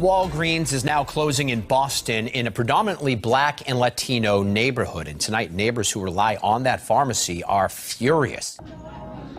Walgreens is now closing in Boston in a predominantly black and Latino neighborhood. And tonight, neighbors who rely on that pharmacy are furious.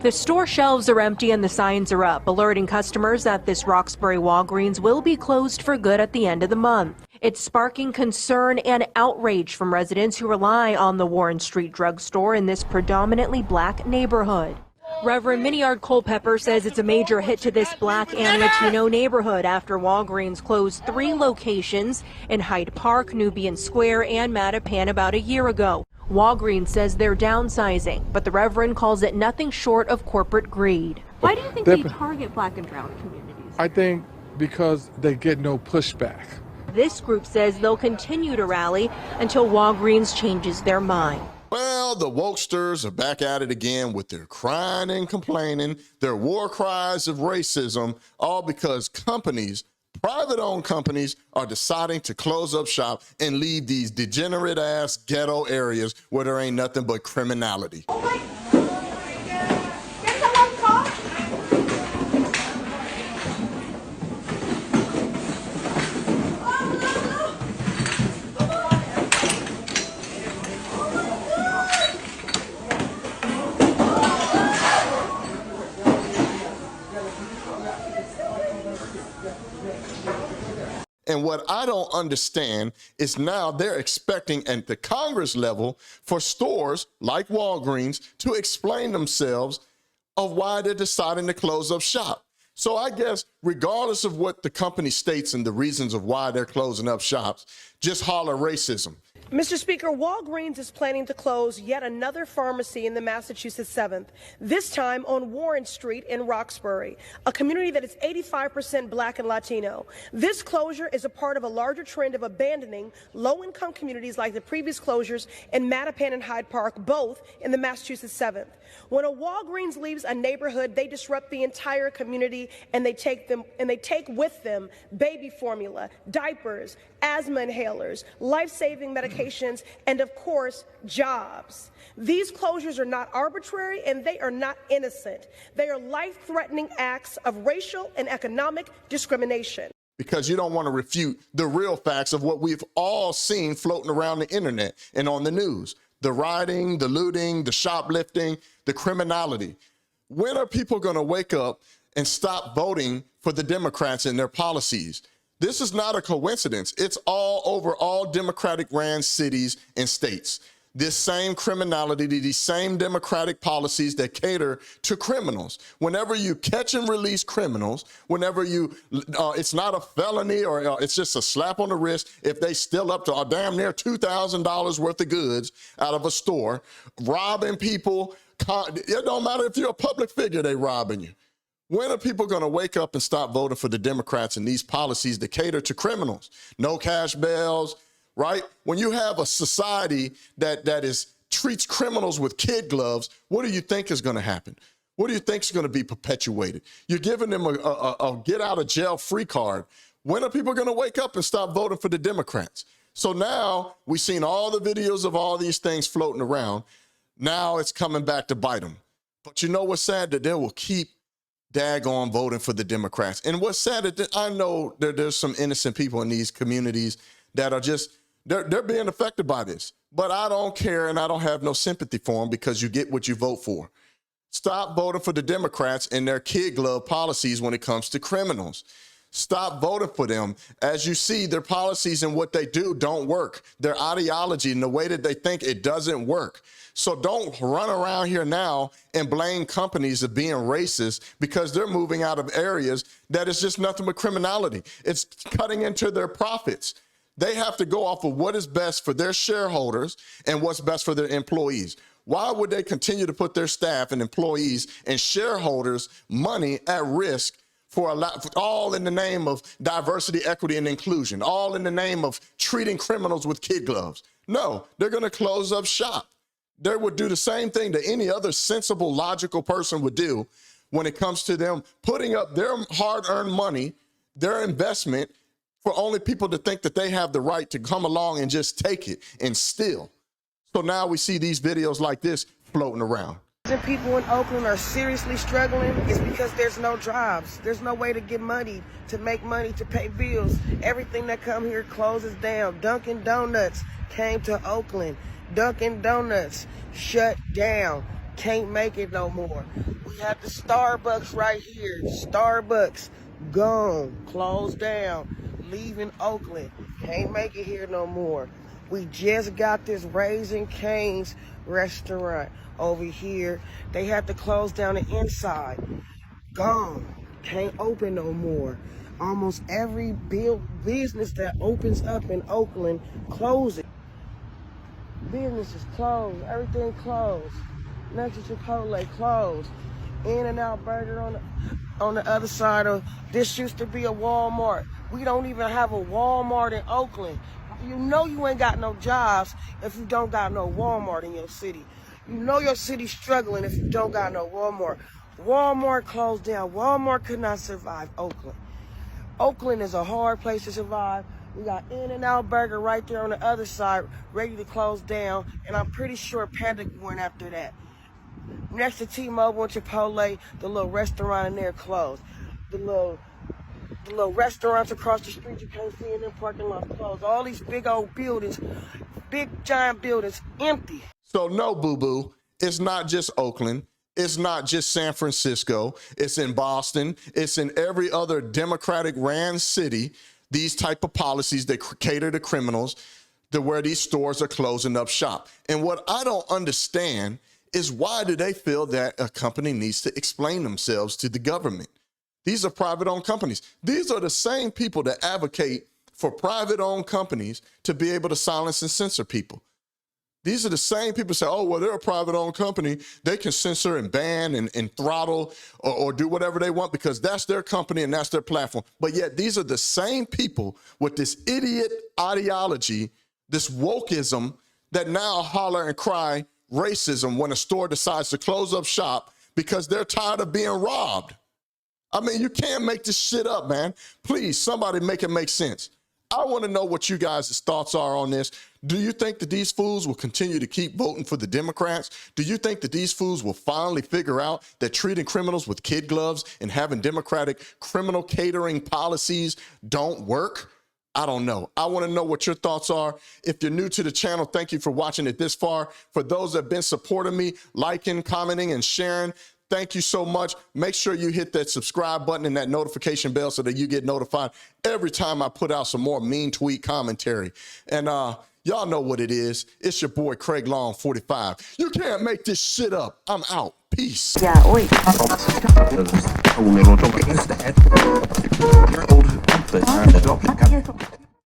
The store shelves are empty and the signs are up, alerting customers that this Roxbury Walgreens will be closed for good at the end of the month. It's sparking concern and outrage from residents who rely on the Warren Street drugstore in this predominantly black neighborhood. Reverend Miniard Culpepper says it's a major hit to this black and Latino neighborhood after Walgreens closed 3 locations in Hyde Park, Nubian Square, and Mattapan about a year ago. Walgreens says they're downsizing, but the Reverend calls it nothing short of corporate greed. Why do you think they target black and brown communities? I think because they get no pushback. This group says they'll continue to rally until Walgreens changes their mind. Well, the wokesters are back at it again with their crying and complaining, their war cries of racism, all because companies, private-owned companies, are deciding to close up shop and leave these degenerate-ass ghetto areas where there ain't nothing but criminality. And what I don't understand is now they're expecting at the Congress level for stores like Walgreens to explain themselves of why they're deciding to close up shop. So I guess regardless of what the company states and the reasons of why they're closing up shops, just holler racism. Mr. Speaker, Walgreens is planning to close yet another pharmacy in the Massachusetts 7th, this time on Warren Street in Roxbury, a community that is 85% black and Latino. This closure is a part of a larger trend of abandoning low-income communities like the previous closures in Mattapan and Hyde Park, both in the Massachusetts 7th. When a Walgreens leaves a neighborhood, they disrupt the entire community, and they take with them baby formula, diapers, asthma inhalers, life-saving medications, and of course, jobs. These closures are not arbitrary and they are not innocent. They are life-threatening acts of racial and economic discrimination. Because you don't want to refute the real facts of what we've all seen floating around the internet and on the news. The rioting, the looting, the shoplifting, the criminality. When are people going to wake up and stop voting for the Democrats and their policies? This is not a coincidence. It's all over all Democratic-ran cities and states. This same criminality, these same Democratic policies that cater to criminals. Whenever you catch and release criminals, whenever you, it's not a felony or it's just a slap on the wrist if they steal up to damn near $2,000 worth of goods out of a store, robbing people. It don't matter if you're a public figure, they robbing you. When are people going to wake up and stop voting for the Democrats and these policies that cater to criminals? No cash bails, right? When you have a society that treats criminals with kid gloves, what do you think is going to happen? What do you think is going to be perpetuated? You're giving them a get out of jail free card. When are people going to wake up and stop voting for the Democrats? So now we've seen all the videos of all these things floating around. Now it's coming back to bite them. But you know what's sad? That they will keep daggone voting for the Democrats. And what's sad is that I know there's some innocent people in these communities that are just, they're being affected by this. But I don't care and I don't have no sympathy for them because you get what you vote for. Stop voting for the Democrats and their kid glove policies when it comes to criminals. Stop voting for them. As you see, their policies and what they do don't work. Their ideology and the way that they think, it doesn't work. So don't run around here now and blame companies of being racist because they're moving out of areas that is just nothing but criminality. It's cutting into their profits. They have to go off of what is best for their shareholders and what's best for their employees. Why would they continue to put their staff and employees and shareholders' money at risk for all in the name of diversity, equity, and inclusion, all in the name of treating criminals with kid gloves? No, they're going to close up shop. They would do the same thing that any other sensible, logical person would do when it comes to them putting up their hard-earned money, their investment, for only people to think that they have the right to come along and just take it and steal. So now we see these videos like this floating around. reason people in Oakland are seriously struggling is because there's no jobs. There's no way to get money, to make money, to pay bills. Everything that come here closes down. Dunkin' Donuts came to Oakland. Dunkin' Donuts shut down. Can't make it no more. We have the Starbucks right here. Starbucks gone, closed down, leaving Oakland. Can't make it here no more. We just got this Raising Cane's restaurant over here. They had to close down the inside. Gone. Can't open no more. Almost every business that opens up in Oakland closes. Businesses closed. Everything closed. Next to Chipotle closed. In-N-Out Burger on the other side of this used to be a Walmart. We don't even have a Walmart in Oakland. You know you ain't got no jobs if you don't got no Walmart in your city. You know your city's struggling if you don't got no Walmart. Walmart closed down. Walmart could not survive Oakland. Oakland is a hard place to survive. We got In-N-Out Burger right there on the other side, ready to close down, and I'm pretty sure Panda went after that. Next to T-Mobile and Chipotle, the little restaurant in there closed. The little restaurants across the street you can't see in them parking lots closed. All these big old buildings, big giant buildings, empty. So no, boo-boo, it's not just Oakland. It's not just San Francisco. It's in Boston. It's in every other Democratic ran city. These type of policies that cater to criminals, to where these stores are closing up shop. And what I don't understand is, why do they feel that a company needs to explain themselves to the government? These are private-owned companies. These are the same people that advocate for private-owned companies to be able to silence and censor people. These are the same people who say, oh, well, they're a private-owned company. They can censor and ban and throttle or do whatever they want because that's their company and that's their platform. But yet these are the same people with this idiot ideology, this wokeism, that now holler and cry racism when a store decides to close up shop because they're tired of being robbed. I mean, you can't make this shit up, man. Please, somebody make it make sense. I want to know what you guys' thoughts are on this. Do you think that these fools will continue to keep voting for the Democrats? Do you think that these fools will finally figure out that treating criminals with kid gloves and having Democratic criminal catering policies don't work? I don't know. I want to know what your thoughts are. If you're new to the channel, thank you for watching it this far. For those that have been supporting me, liking, commenting, and sharing, thank you so much. Make sure you hit that subscribe button and that notification bell so that you get notified every time I put out some more mean tweet commentary. And y'all know what it is. It's your boy Craig Long 45. You can't make this shit up. I'm out. Peace. Yeah, wait. Your old